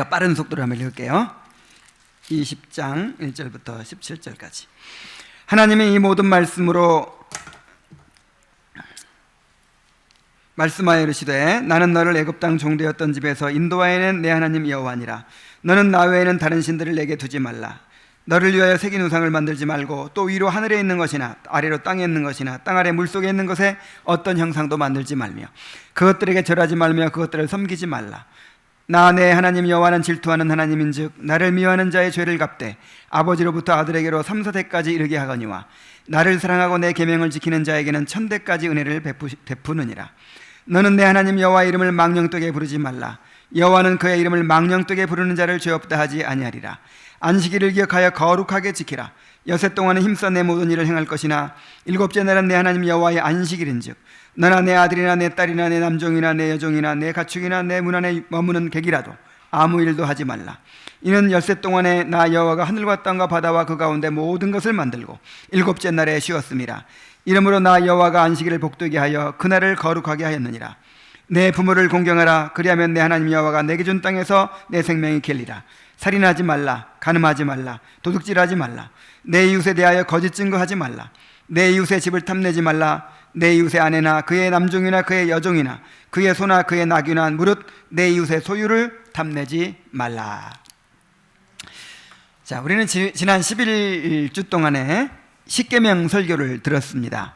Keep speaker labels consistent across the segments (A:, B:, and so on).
A: 제가 빠른 속도로 한번 읽을게요. 20장 1절부터 17절까지. 하나님이 이 모든 말씀으로 말씀하여 이르시되 나는 너를 애굽 땅 종되었던 집에서 인도하여 낸 내 하나님 여호와니라. 너는 나 외에는 다른 신들을 내게 두지 말라. 너를 위하여 새긴 우상을 만들지 말고 또 위로 하늘에 있는 것이나 아래로 땅에 있는 것이나 땅 아래 물속에 있는 것에 어떤 형상도 만들지 말며 그것들에게 절하지 말며 그것들을 섬기지 말라. 나 내 하나님 여호와는 질투하는 하나님인즉 나를 미워하는 자의 죄를 갚되 아버지로부터 아들에게로 3,4대까지 이르게 하거니와 나를 사랑하고 내 계명을 지키는 자에게는 1,000대까지 은혜를 베푸느니라. 너는 내 하나님 여호와의 이름을 망령되게 부르지 말라. 여호와는 그의 이름을 망령되게 부르는 자를 죄 없다 하지 아니하리라. 안식일을 기억하여 거룩하게 지키라. 여섯 동안은 힘써 내 모든 일을 행할 것이나 일곱째 날은 내 하나님 여호와의 안식일인즉 너나 내 아들이나 내 딸이나 내 남종이나 내 여종이나 내 가축이나 내 문 안에 머무는 객이라도 아무 일도 하지 말라. 이는 엿새 동안에 나 여호와가 하늘과 땅과 바다와 그 가운데 모든 것을 만들고 일곱째 날에 쉬었음이라. 이러므로 나 여호와가 안식일을 복되게 하여 그날을 거룩하게 하였느니라. 내 부모를 공경하라. 그리하면 내 하나님 여호와가 내게 준 땅에서 내 생명이 길리라. 살인하지 말라. 간음하지 말라. 도둑질하지 말라. 내 이웃에 대하여 거짓 증거하지 말라. 내 이웃의 집을 탐내지 말라. 내 이웃의 아내나 그의 남종이나 그의 여종이나 그의 소나 그의 낙이나 무릇 내 이웃의 소유를 탐내지 말라. 자, 우리는 지난 11주 동안에 십계명 설교를 들었습니다.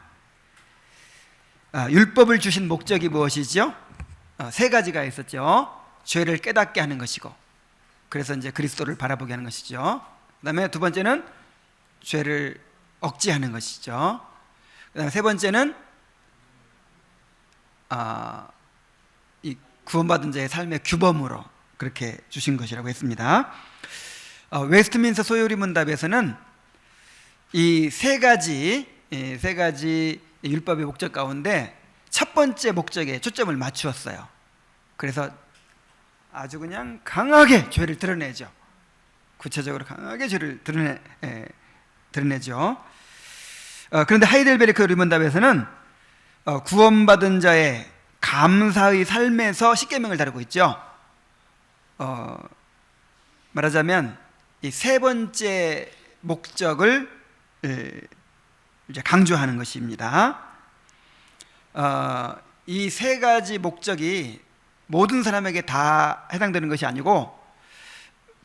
A: 율법을 주신 목적이 무엇이죠? 세 가지가 있었죠. 죄를 깨닫게 하는 것이고, 그래서 이제 그리스도를 바라보게 하는 것이죠. 그 다음에 두 번째는 죄를 억제하는 것이죠. 그 다음에 세 번째는 이 구원받은 자의 삶의 규범으로 그렇게 주신 것이라고 했습니다. 웨스트민스터 소요리 문답에서는 이 세 가지 율법의 목적 가운데 첫 번째 목적에 초점을 맞추었어요. 그래서 아주 그냥 강하게 죄를 드러내죠. 구체적으로 강하게 죄를 드러내죠. 그런데 하이델베르크 의문답에서는 구원받은 자의 감사의 삶에서 십계명을 다루고 있죠. 말하자면 이 세 번째 목적을 이제 강조하는 것입니다. 이 세 가지 목적이 모든 사람에게 다 해당되는 것이 아니고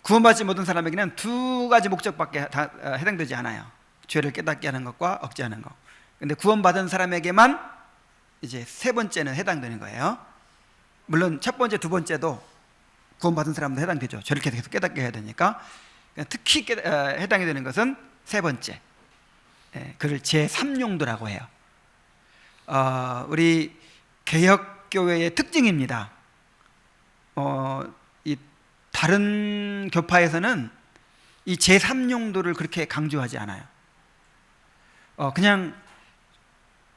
A: 구원받지 못한 사람에게는 두 가지 목적밖에 다 해당되지 않아요. 죄를 깨닫게 하는 것과 억제하는 것. 근데 구원받은 사람에게만 이제 세 번째는 해당되는 거예요. 물론 첫 번째, 두 번째도 구원받은 사람도 해당되죠. 죄를 계속 깨닫게 해야 되니까. 특히 해당이 되는 것은 세 번째. 그를 제3용도라고 해요. 우리 개혁교회의 특징입니다. 이 다른 교파에서는 이 제3용도를 그렇게 강조하지 않아요. 그냥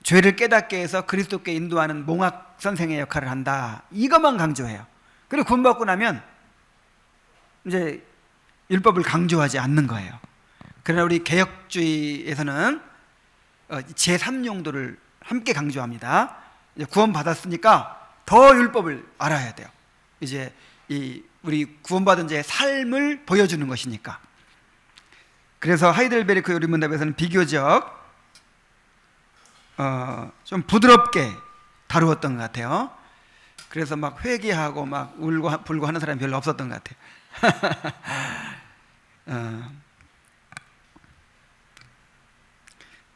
A: 죄를 깨닫게 해서 그리스도께 인도하는 몽학 선생의 역할을 한다, 이것만 강조해요. 그리고 구원받고 나면 이제 율법을 강조하지 않는 거예요. 그러나 우리 개혁주의에서는 제3용도를 함께 강조합니다. 이제 구원받았으니까 더 율법을 알아야 돼요. 이제 우리 구원받은 자의 삶을 보여주는 것이니까. 그래서 하이델베르크 요리문답에서는 비교적 좀 부드럽게 다루었던 것 같아요. 그래서 막 회개하고 막 울고 불고 하는 사람이 별로 없었던 것 같아요.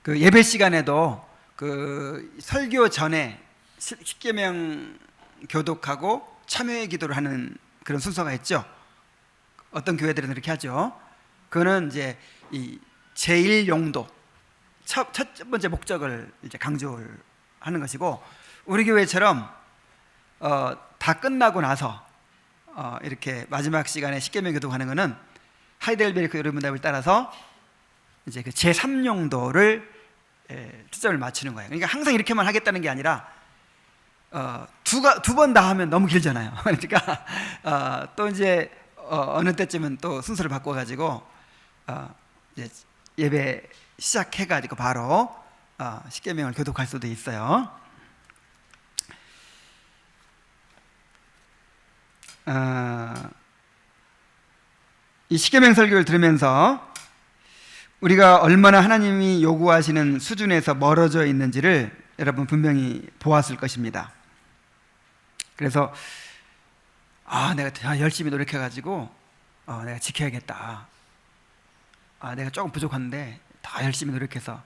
A: 그 예배 시간에도 그 설교 전에 십계명 교독하고 참여의 기도를 하는 그런 순서가 있죠. 어떤 교회들은 그렇게 하죠. 그거는 이제 이 제1용도, 첫 번째 목적을 이제 강조를 하는 것이고, 우리 교회처럼 다 끝나고 나서 이렇게 마지막 시간에 십계명 교독하는 것은 하이델베르크 요리문답을 따라서 이제 그 제3용도를 초점을 맞추는 거예요. 그러니까 항상 이렇게만 하겠다는 게 아니라 두 번 다 하면 너무 길잖아요. 그러니까 또 이제 어느 때쯤은 또 순서를 바꿔가지고 이제 예배 시작해가지고 바로 십계명을 교독할 수도 있어요. 이 십계명 설교를 들으면서 우리가 얼마나 하나님이 요구하시는 수준에서 멀어져 있는지를 여러분 분명히 보았을 것입니다. 그래서 내가 열심히 노력해가지고 내가 지켜야겠다. 내가 조금 부족한데 더 열심히 노력해서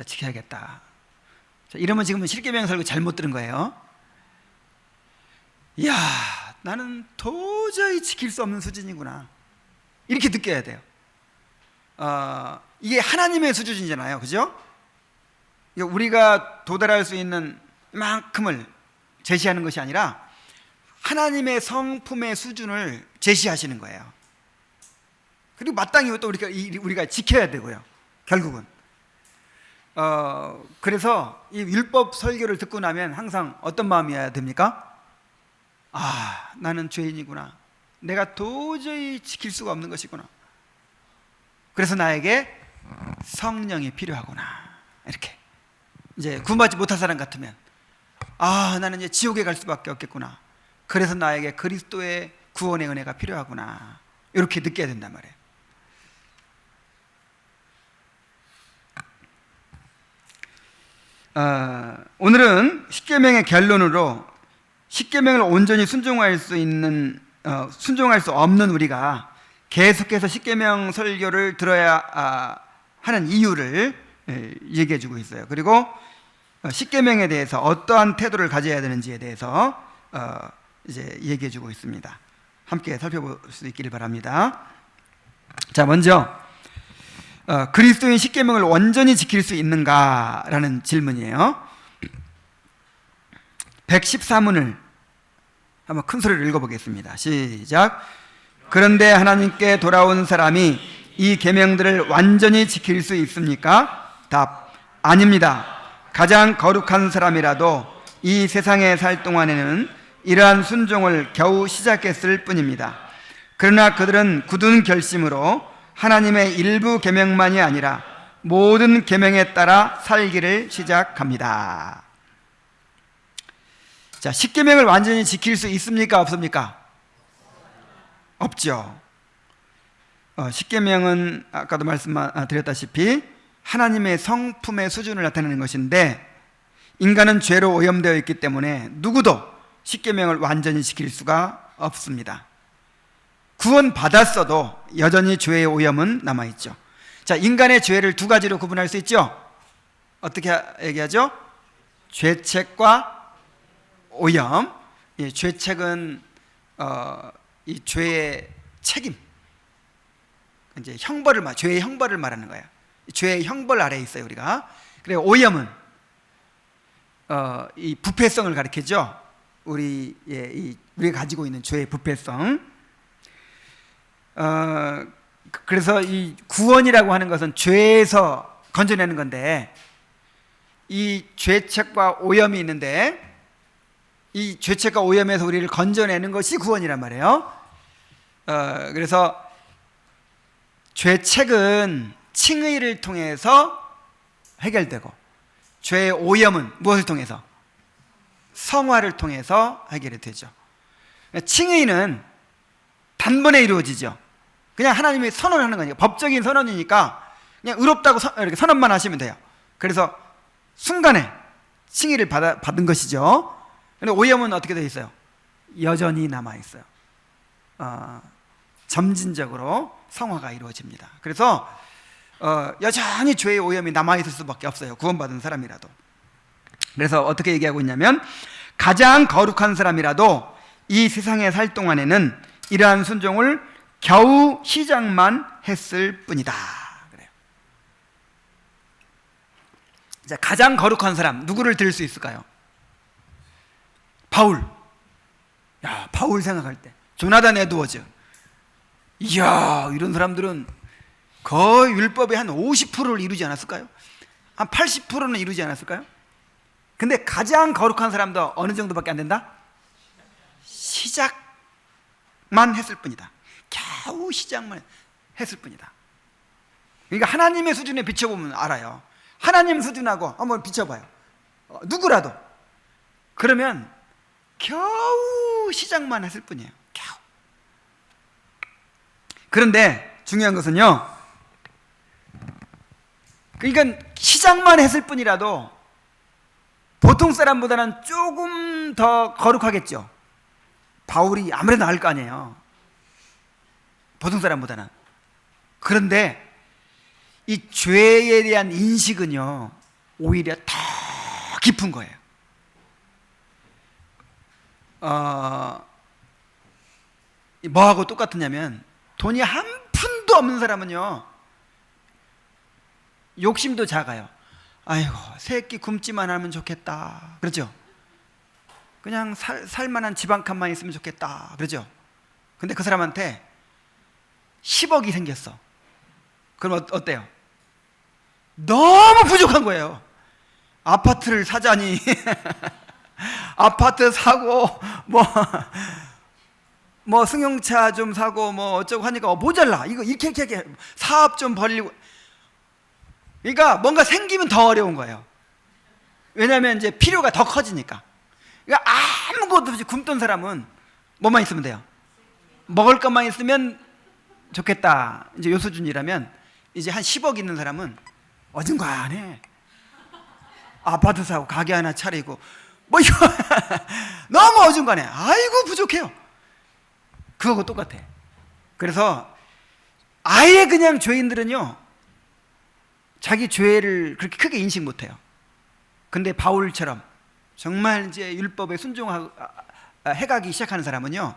A: 지켜야겠다. 자, 이러면 지금 십계명 설교 잘못 들은 거예요. 이야, 나는 도저히 지킬 수 없는 수준이구나, 이렇게 느껴야 돼요. 이게 하나님의 수준이잖아요, 그죠? 우리가 도달할 수 있는 만큼을 제시하는 것이 아니라 하나님의 성품의 수준을 제시하시는 거예요. 그리고 마땅히 또 우리가 지켜야 되고요, 결국은. 그래서 이 율법 설교를 듣고 나면 항상 어떤 마음이어야 됩니까? 나는 죄인이구나, 내가 도저히 지킬 수가 없는 것이구나, 그래서 나에게 성령이 필요하구나, 이렇게. 이제 구원받지 못한 사람 같으면 나는 이제 지옥에 갈 수밖에 없겠구나, 그래서 나에게 그리스도의 구원의 은혜가 필요하구나, 이렇게 느껴야 된단 말이에요. 오늘은 십계명의 결론으로 십계명을 온전히 순종할 수 없는 우리가 계속해서 십계명 설교를 들어야 하는 이유를 얘기해 주고 있어요. 그리고 십계명에 대해서 어떠한 태도를 가져야 되는지에 대해서 이제 얘기해 주고 있습니다. 함께 살펴볼 수 있기를 바랍니다. 자, 먼저 그리스도인 십계명을 온전히 지킬 수 있는가라는 질문이에요. 114문을 한번 큰 소리로 읽어보겠습니다. 시작. 그런데 하나님께 돌아온 사람이 이 계명들을 완전히 지킬 수 있습니까? 답. 아닙니다. 가장 거룩한 사람이라도 이 세상에 살 동안에는 이러한 순종을 겨우 시작했을 뿐입니다. 그러나 그들은 굳은 결심으로 하나님의 일부 계명만이 아니라 모든 계명에 따라 살기를 시작합니다. 자, 십계명을 완전히 지킬 수 있습니까? 없습니까? 없죠. 십계명은 아까도 말씀드렸다시피 하나님의 성품의 수준을 나타내는 것인데, 인간은 죄로 오염되어 있기 때문에 누구도 십계명을 완전히 지킬 수가 없습니다. 구원받았어도 여전히 죄의 오염은 남아있죠. 자, 인간의 죄를 두 가지로 구분할 수 있죠. 어떻게 얘기하죠? 죄책과 오염. 죄책은 이 죄의 책임, 이제 죄의 형벌을 말하는 거예요. 죄의 형벌 아래에 있어요, 우리가. 그리고 오염은 이 부패성을 가리키죠. 우리가 가지고 있는 죄의 부패성. 그래서 이 구원이라고 하는 것은 죄에서 건져내는 건데, 이 죄책과 오염이 있는데, 이 죄책과 오염에서 우리를 건져내는 것이 구원이란 말이에요. 그래서 죄책은 칭의를 통해서 해결되고, 죄의 오염은 무엇을 통해서? 성화를 통해서 해결이 되죠. 칭의는 단번에 이루어지죠. 그냥 하나님이 선언하는 거니까, 법적인 선언이니까 그냥 의롭다고 이렇게 선언만 하시면 돼요. 그래서 순간에 칭의를 받은 것이죠. 그런데 오염은 어떻게 되어 있어요? 여전히 남아있어요. 점진적으로 성화가 이루어집니다. 그래서 여전히 죄의 오염이 남아있을 수밖에 없어요, 구원받은 사람이라도. 그래서 어떻게 얘기하고 있냐면, 가장 거룩한 사람이라도 이 세상에 살 동안에는 이러한 순종을 겨우 시작만 했을 뿐이다, 그래요. 자, 가장 거룩한 사람, 누구를 들 수 있을까요? 바울. 바울 생각할 때 조나단 에드워즈. 이야, 이런 사람들은 거의 율법의 한 50%를 이루지 않았을까요? 한 80%는 이루지 않았을까요? 근데 가장 거룩한 사람도 어느 정도밖에 안 된다? 시작만 했을 뿐이다. 겨우 시작만 했을 뿐이다. 그러니까 하나님의 수준에 비춰보면 알아요. 하나님 수준하고 한번 비춰봐요. 누구라도. 그러면 겨우 시작만 했을 뿐이에요. 겨우. 그런데 중요한 것은요, 그러니까 시작만 했을 뿐이라도 보통 사람보다는 조금 더 거룩하겠죠. 바울이 아무래도 나을 거 아니에요, 보통 사람보다는. 그런데 이 죄에 대한 인식은요, 오히려 더 깊은 거예요. 뭐하고 똑같으냐면, 돈이 한 푼도 없는 사람은요, 욕심도 작아요. 아이고, 새끼 굶지만 하면 좋겠다, 그렇죠? 그냥 살만한 집 한 칸만 있으면 좋겠다, 그렇죠? 근데 그 사람한테 10억이 생겼어. 그럼 어때요? 너무 부족한 거예요. 아파트를 사자니 아파트 사고 뭐 승용차 좀 사고 뭐 어쩌고 하니까 모자라. 이거 이렇게 사업 좀 벌리고. 그러니까 뭔가 생기면 더 어려운 거예요. 왜냐하면 이제 필요가 더 커지니까. 그러니까 아무것도 없이 굶던 사람은 뭐만 있으면 돼요? 먹을 것만 있으면 좋겠다, 이제 요 수준이라면, 이제 한 10억 있는 사람은 어중간해 아파트 사고 가게 하나 차리고 뭐 이거 너무 어중간해. 아이고 부족해요. 그거하고 똑같아. 그래서 아예 그냥 죄인들은요, 자기 죄를 그렇게 크게 인식 못해요. 근데 바울처럼 정말 이제 율법에 순종하고 해가기 시작하는 사람은요,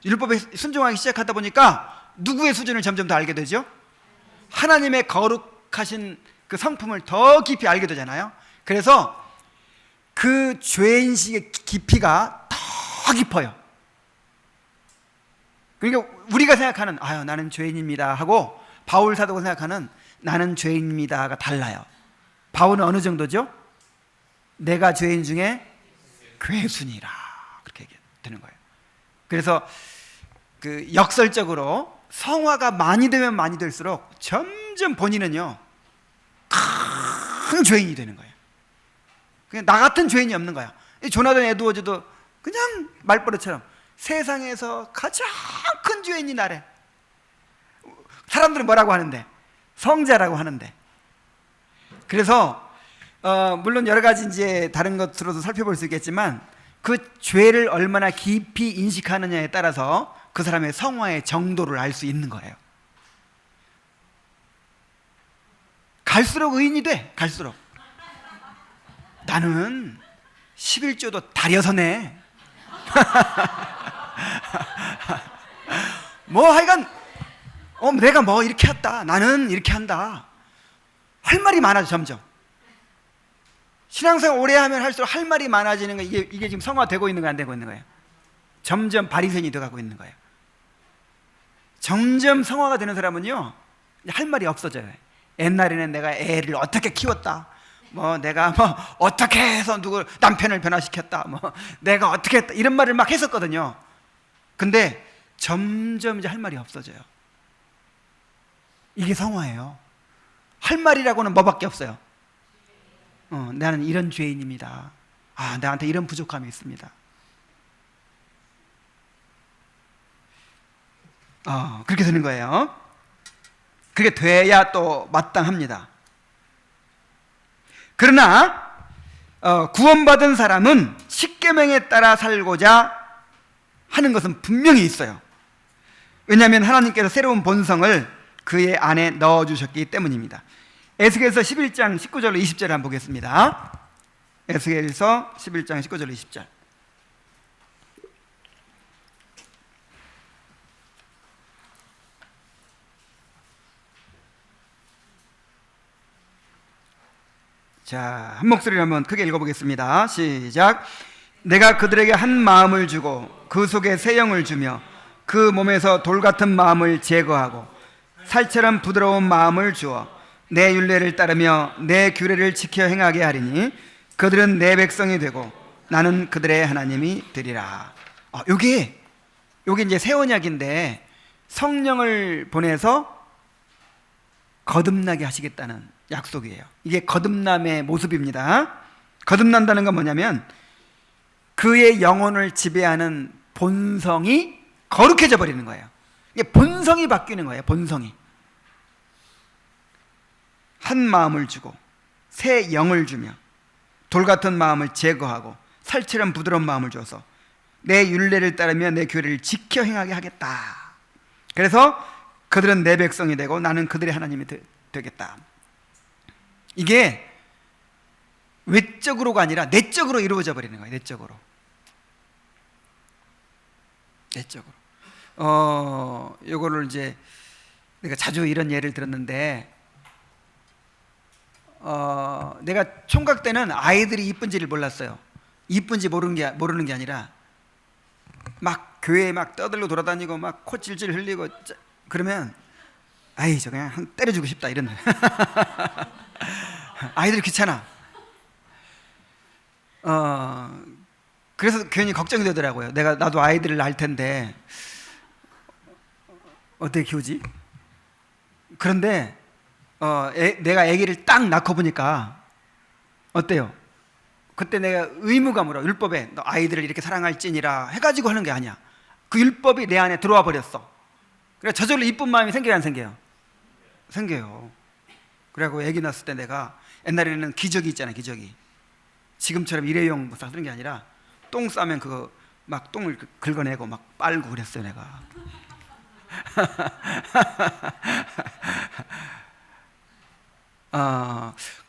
A: 율법에 순종하기 시작하다 보니까 누구의 수준을 점점 더 알게 되죠? 하나님의 거룩하신 그 성품을 더 깊이 알게 되잖아요. 그래서 그 죄인식의 깊이가 더 깊어요. 그러니까 우리가 생각하는 아유 나는 죄인입니다 하고 바울 사도가 생각하는 나는 죄인입니다가 달라요. 바울은 어느 정도죠? 내가 죄인 중에 괴순이라, 그렇게 되는 거예요. 그래서 그 역설적으로 성화가 많이 되면 많이 될수록 점점 본인은요 큰 죄인이 되는 거예요. 그냥 나 같은 죄인이 없는 거야. 조나단 에드워즈도 그냥 말버릇처럼 세상에서 가장 큰 죄인이 나래. 사람들은 뭐라고 하는데? 성자라고 하는데. 그래서 물론 여러 가지 이제 다른 것으로도 살펴볼 수 있겠지만, 그 죄를 얼마나 깊이 인식하느냐에 따라서 그 사람의 성화의 정도를 알 수 있는 거예요. 갈수록 의인이 돼. 갈수록 나는 11조도 다려서 내. 뭐 하여간 내가 뭐 이렇게 했다, 나는 이렇게 한다, 할 말이 많아져. 점점 신앙생활 오래 하면 할수록 할 말이 많아지는 거, 이게 지금 성화되고 있는 거야, 안 되고 있는 거예요? 점점 바리새인이 돼가고 있는 거예요. 점점 성화가 되는 사람은요 할 말이 없어져요. 옛날에는 내가 애를 어떻게 키웠다, 뭐 내가 뭐 어떻게 해서 누구 남편을 변화시켰다, 뭐 내가 어떻게 했다, 이런 말을 막 했었거든요. 근데 점점 이제 할 말이 없어져요. 이게 성화예요. 할 말이라고는 뭐밖에 없어요. 나는 이런 죄인입니다. 나한테 이런 부족함이 있습니다. 그렇게 되는 거예요. 그게 돼야 또 마땅합니다. 그러나 구원받은 사람은 십계명에 따라 살고자 하는 것은 분명히 있어요. 왜냐하면 하나님께서 새로운 본성을 그의 안에 넣어주셨기 때문입니다. 에스겔서 11장 19절로 20절을 한번 보겠습니다. 에스겔서 11장 19절로 20절. 자, 한 목소리로 한번 크게 읽어보겠습니다. 시작. 내가 그들에게 한 마음을 주고 그 속에 새 영을 주며 그 몸에서 돌 같은 마음을 제거하고 살처럼 부드러운 마음을 주어 내 율례를 따르며 내 규례를 지켜 행하게 하리니 그들은 내 백성이 되고 나는 그들의 하나님이 되리라. 요게 이제 새 언약인데 성령을 보내서 거듭나게 하시겠다는 약속이에요. 이게 거듭남의 모습입니다. 거듭난다는 건 뭐냐면 그의 영혼을 지배하는 본성이 거룩해져 버리는 거예요. 이게 본성이 바뀌는 거예요. 본성이. 한 마음을 주고 새 영을 주며 돌 같은 마음을 제거하고 살처럼 부드러운 마음을 줘서 내 율례를 따르며 내 규례를 지켜 행하게 하겠다. 그래서 그들은 내 백성이 되고 나는 그들의 하나님이 되겠다. 이게 외적으로가 아니라 내적으로 이루어져 버리는 거예요. 내적으로. 요거를 이제 내가 자주 이런 예를 들었는데, 내가 총각 때는 아이들이 이쁜지를 몰랐어요. 이쁜지 모르는 게 아니라 막 교회에 막 떠들고 돌아다니고 막 코 질질 흘리고 그러면 아이 저 그냥 한 때려주고 싶다 이런 아이들이 귀찮아. 그래서 괜히 걱정이 되더라고요. 나도 아이들을 낳을 텐데 어떻게 키우지? 그런데 내가 아기를 딱 낳고 보니까 어때요? 그때 내가 의무감으로 율법에 너 아이들을 이렇게 사랑할지니라 해가지고 하는 게 아니야. 그 율법이 내 안에 들어와 버렸어. 그래서 저절로 이쁜 마음이 생겨요, 안 생겨요? 생겨요. 그래갖고 아기 낳았을 때 내가 옛날에는 기저귀 있잖아요, 기저귀. 지금처럼 일회용 뭐 쓰는 게 아니라 똥 싸면 그거 막 똥을 긁어내고 막 빨고 그랬어요, 내가.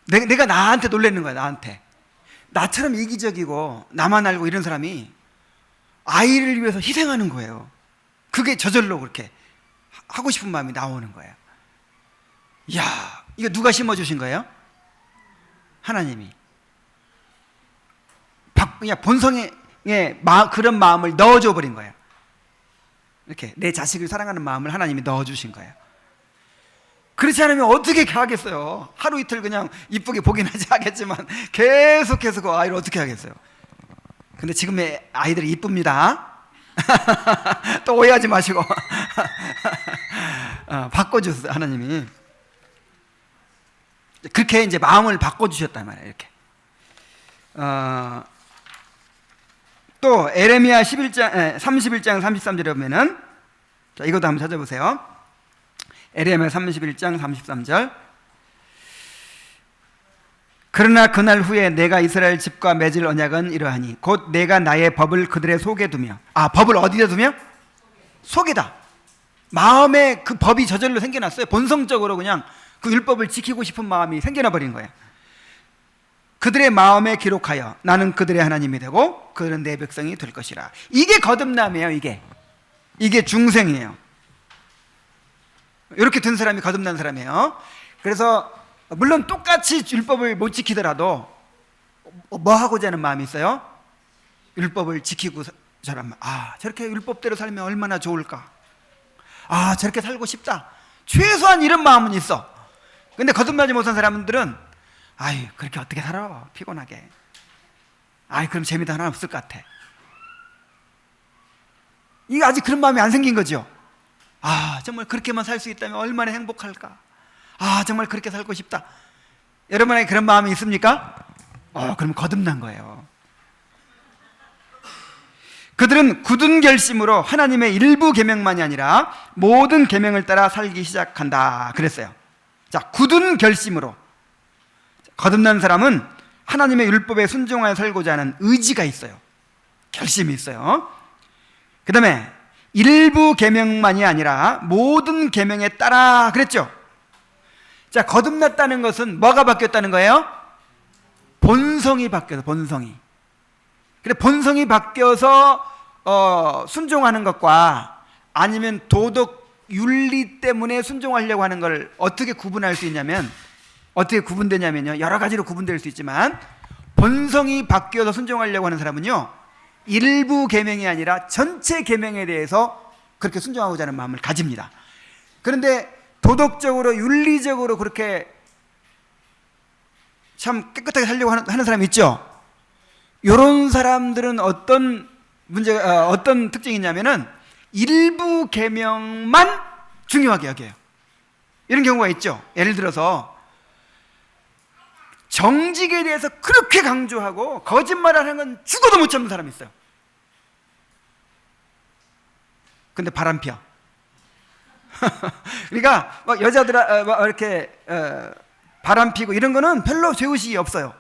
A: 내가 나한테 놀라는 거야, 나한테. 나처럼 이기적이고 나만 알고 이런 사람이 아이를 위해서 희생하는 거예요. 그게 저절로 그렇게 하고 싶은 마음이 나오는 거예요. 이야, 이거 누가 심어주신 거예요? 하나님이. 그냥 본성에 그런 마음을 넣어줘 버린 거예요. 이렇게 내 자식을 사랑하는 마음을 하나님이 넣어주신 거예요. 그렇지 않으면 어떻게 하겠어요? 하루 이틀 그냥 이쁘게 보긴 하겠지만 계속해서 그 아이를 어떻게 하겠어요? 근데 지금의 아이들이 이쁩니다. 또 오해하지 마시고 바꿔주셨어요, 하나님이. 그렇게 이제 마음을 바꿔주셨단 말이에요. 이렇게. 또 에레미야 31장 33절에 보면은, 자, 이것도 한번 찾아보세요. 에레미야 31장 33절. 그러나 그날 후에 내가 이스라엘 집과 맺을 언약은 이러하니 곧 내가 나의 법을 그들의 속에 두며, 법을 어디다 두며? 속에다. 마음에 그 법이 저절로 생겨났어요. 본성적으로 그냥 그 율법을 지키고 싶은 마음이 생겨나 버린 거예요. 그들의 마음에 기록하여 나는 그들의 하나님이 되고 그들은 내 백성이 될 것이라. 이게 거듭남이에요. 이게 중생이에요. 이렇게 된 사람이 거듭난 사람이에요. 그래서 물론 똑같이 율법을 못 지키더라도 뭐 하고자 하는 마음이 있어요? 율법을 지키고 저렇게 율법대로 살면 얼마나 좋을까? 저렇게 살고 싶다. 최소한 이런 마음은 있어. 근데 거듭나지 못한 사람들은 그렇게 어떻게 살아? 피곤하게. 그럼 재미도 하나 없을 것 같아. 이게 아직 그런 마음이 안 생긴 거죠. 정말 그렇게만 살 수 있다면 얼마나 행복할까? 정말 그렇게 살고 싶다. 여러분에게 그런 마음이 있습니까? 그럼 거듭난 거예요. 그들은 굳은 결심으로 하나님의 일부 계명만이 아니라 모든 계명을 따라 살기 시작한다 그랬어요. 자, 굳은 결심으로. 거듭난 사람은 하나님의 율법에 순종하여 살고자 하는 의지가 있어요. 결심이 있어요. 그 다음에 일부 계명만이 아니라 모든 계명에 따라 그랬죠. 자, 거듭났다는 것은 뭐가 바뀌었다는 거예요? 본성이 바뀌어서, 본성이. 그래, 본성이 바뀌어서 순종하는 것과 아니면 도덕 윤리 때문에 순종하려고 하는 걸 어떻게 구분할 수 있냐면, 어떻게 구분되냐면요, 여러 가지로 구분될 수 있지만 본성이 바뀌어서 순종하려고 하는 사람은요, 일부 계명이 아니라 전체 계명에 대해서 그렇게 순종하고자 하는 마음을 가집니다. 그런데 도덕적으로 윤리적으로 그렇게 참 깨끗하게 살려고 하는 사람이 있죠. 이런 사람들은 어떤 특징이 있냐면은 일부 계명만 중요하게 여겨요. 이런 경우가 있죠. 예를 들어서 정직에 대해서 그렇게 강조하고 거짓말하는 건 죽어도 못 참는 사람이 있어요. 근데 바람 펴. 그러니까 막 여자들 이렇게 바람 피고 이런 거는 별로 죄의식이 없어요.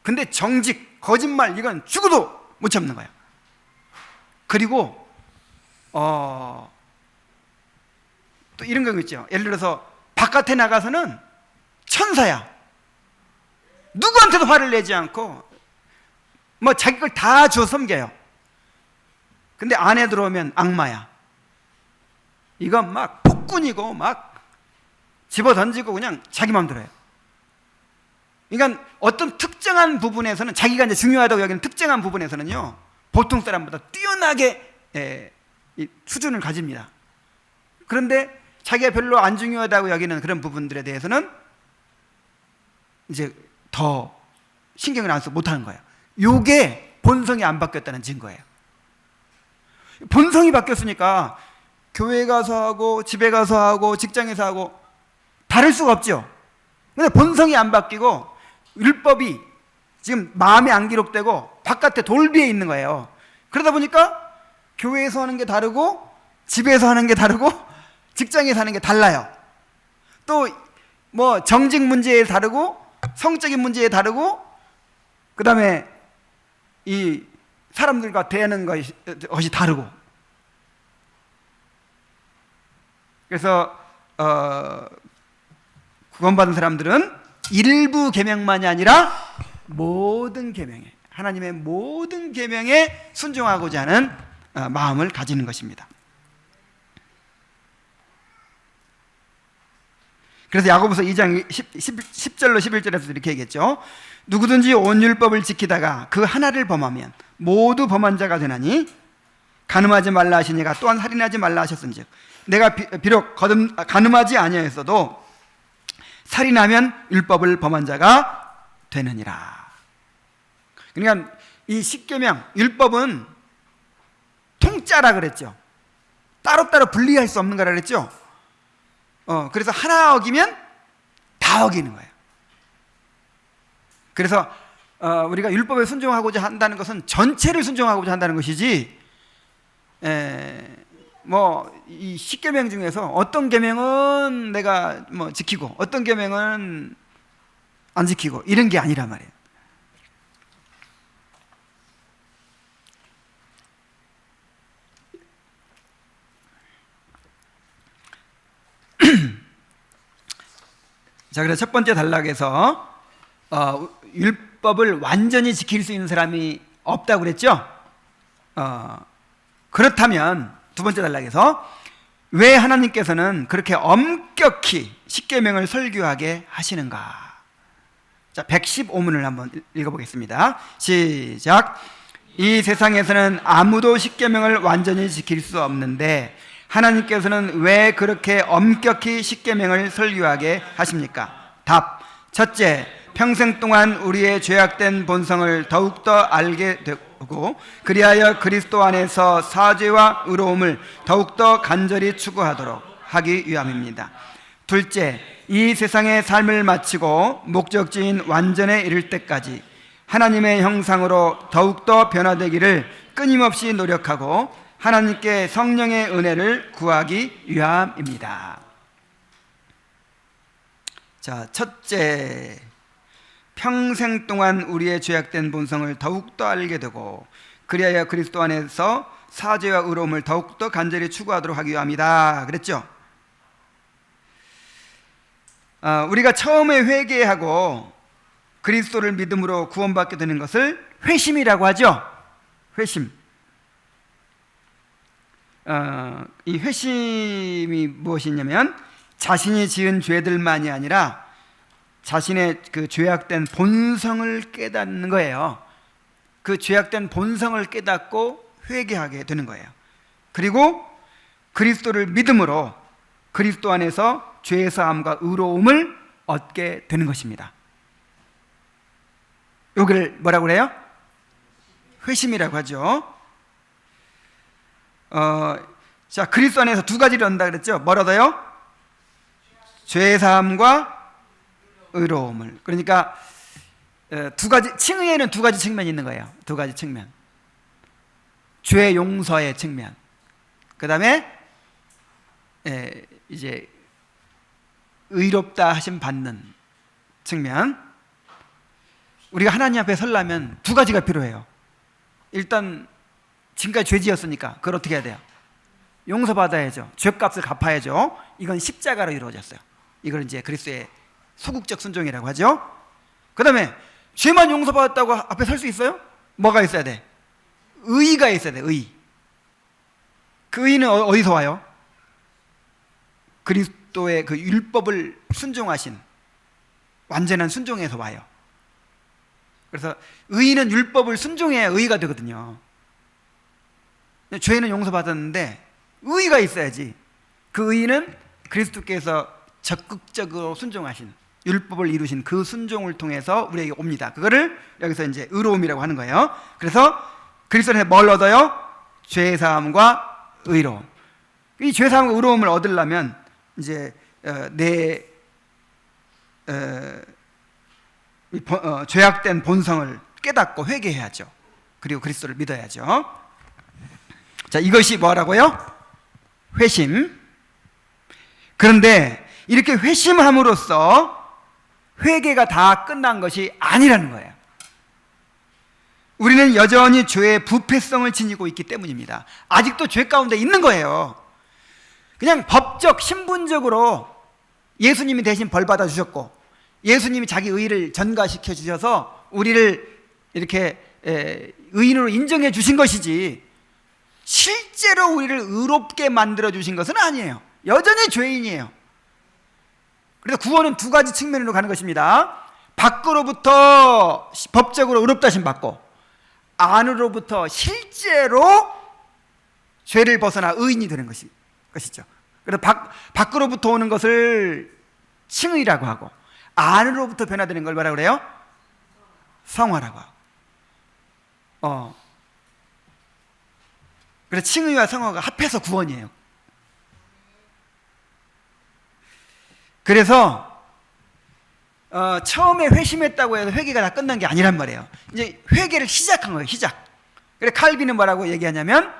A: 근데 정직, 거짓말 이건 죽어도 못 참는 거예요. 그리고 또 이런 경우 있죠. 예를 들어서 바깥에 나가서는 천사야. 누구한테도 화를 내지 않고 뭐 자기 걸 다 주어 섬겨요. 근데 안에 들어오면 악마야. 이건 막 폭군이고 막 집어 던지고 그냥 자기 마음대로 해요. 그러니까 어떤 특정한 부분에서는, 자기가 이제 중요하다고 여기는 특정한 부분에서는요, 보통 사람보다 뛰어나게 이 수준을 가집니다. 그런데 자기가 별로 안 중요하다고 여기는 그런 부분들에 대해서는 이제 더 신경을 안 쓰고 못하는 거예요. 요게 본성이 안 바뀌었다는 증거예요. 본성이 바뀌었으니까 교회 가서 하고 집에 가서 하고 직장에서 하고 다를 수가 없죠. 근데 본성이 안 바뀌고 율법이 지금 마음에 안 기록되고 바깥에 돌비에 있는 거예요. 그러다 보니까 교회에서 하는 게 다르고 집에서 하는 게 다르고 직장에서 하는 게 달라요. 또 뭐 정직 문제에 다르고 성적인 문제에 다르고 그 다음에 이 사람들과 대하는 것이 다르고. 그래서 구원받은 사람들은 일부 계명만이 아니라 모든 계명에, 하나님의 모든 계명에 순종하고자 하는 마음을 가지는 것입니다. 그래서 야고보서 2장 10절로 11절에서 이렇게 얘기했죠. 누구든지 온 율법을 지키다가 그 하나를 범하면 모두 범한 자가 되나니, 간음하지 말라 하시니가 또한 살인하지 말라 하셨은즉 내가 비록 간음하지 아니하였어도 살인하면 율법을 범한 자가 되느니라. 그러니까 이 십계명, 율법은 통짜라 그랬죠. 따로따로 분리할 수 없는 거라 그랬죠. 그래서 하나 어기면 다 어기는 거예요. 그래서 우리가 율법에 순종하고자 한다는 것은 전체를 순종하고자 한다는 것이지, 뭐 이 십계명 중에서 어떤 계명은 내가 뭐 지키고 어떤 계명은 안 지키고 이런 게 아니란 말이에요. 자, 그래서 첫 번째 단락에서 율법을 완전히 지킬 수 있는 사람이 없다고 그랬죠. 그렇다면 두 번째 단락에서 왜 하나님께서는 그렇게 엄격히 십계명을 설교하게 하시는가? 자, 115문을 한번 읽어보겠습니다. 시작. 이 세상에서는 아무도 십계명을 완전히 지킬 수 없는데 하나님께서는 왜 그렇게 엄격히 십계명을 설교하게 하십니까? 답. 첫째, 평생 동안 우리의 죄악된 본성을 더욱더 알게 되고 그리하여 그리스도 안에서 사죄와 의로움을 더욱더 간절히 추구하도록 하기 위함입니다. 둘째, 이 세상의 삶을 마치고 목적지인 완전에 이를 때까지 하나님의 형상으로 더욱더 변화되기를 끊임없이 노력하고 하나님께 성령의 은혜를 구하기 위함입니다. 자, 첫째, 평생 동안 우리의 죄악된 본성을 더욱더 알게 되고 그리하여 그리스도 안에서 사죄와 의로움을 더욱더 간절히 추구하도록 하기 위함이다 그랬죠. 우리가 처음에 회개하고 그리스도를 믿음으로 구원받게 되는 것을 회심이라고 하죠. 회심. 이 회심이 무엇이냐면 자신이 지은 죄들만이 아니라 자신의 그 죄악된 본성을 깨닫는 거예요. 그 죄악된 본성을 깨닫고 회개하게 되는 거예요. 그리고 그리스도를 믿음으로 그리스도 안에서 죄 사함과 의로움을 얻게 되는 것입니다. 여기를 뭐라고 그래요? 회심이라고 하죠. 자, 그리스도 안에서 두 가지를 얻는다 그랬죠. 뭘 얻어요? 죄 사함과 의로움을. 그러니까 두 가지, 칭의에는 두 가지 측면이 있는 거예요. 두 가지 측면. 죄 용서의 측면. 그 다음에 이제 의롭다 하심 받는 측면. 우리가 하나님 앞에 서려면 두 가지가 필요해요. 일단 지금까지 죄 지었으니까 그걸 어떻게 해야 돼요? 용서받아야죠. 죄값을 갚아야죠. 이건 십자가로 이루어졌어요. 이걸 이제 그리스도의 소극적 순종이라고 하죠. 그 다음에 죄만 용서받았다고 앞에 설 수 있어요? 뭐가 있어야 돼? 의의가 있어야 돼. 의의. 그 의의는 어디서 와요? 그리스도의 그 율법을 순종하신 완전한 순종에서 와요. 그래서 의의는 율법을 순종해야 의의가 되거든요. 죄는 용서받았는데 의의가 있어야지. 그 의의는 그리스도께서 적극적으로 순종하신 율법을 이루신 그 순종을 통해서 우리에게 옵니다. 그거를 여기서 이제 의로움이라고 하는 거예요. 그래서 그리스도에 뭘 얻어요? 죄사함과 의로움. 이 죄사함과 의로움을 얻으려면 이제 죄악된 본성을 깨닫고 회개해야죠. 그리고 그리스도를 믿어야죠. 자, 이것이 뭐라고요? 회심. 그런데 이렇게 회심함으로써 회개가 다 끝난 것이 아니라는 거예요. 우리는 여전히 죄의 부패성을 지니고 있기 때문입니다. 아직도 죄 가운데 있는 거예요. 그냥 법적, 신분적으로 예수님이 대신 벌 받아 주셨고 예수님이 자기 의의를 전가시켜 주셔서 우리를 이렇게 의인으로 인정해 주신 것이지 실제로 우리를 의롭게 만들어 주신 것은 아니에요. 여전히 죄인이에요. 그래서 구원은 두 가지 측면으로 가는 것입니다. 밖으로부터 법적으로 의롭다 하심 받고 안으로부터 실제로 죄를 벗어나 의인이 되는 것이죠. 그래서 밖으로부터 오는 것을 칭의라고 하고 안으로부터 변화되는 걸 뭐라고 그래요? 성화라고 하고. 그래서 칭의와 성화가 합해서 구원이에요. 그래서 처음에 회심했다고 해서 회개가 다 끝난 게 아니란 말이에요. 이제 회개를 시작한 거예요. 시작. 그래서 칼빈은 뭐라고 얘기하냐면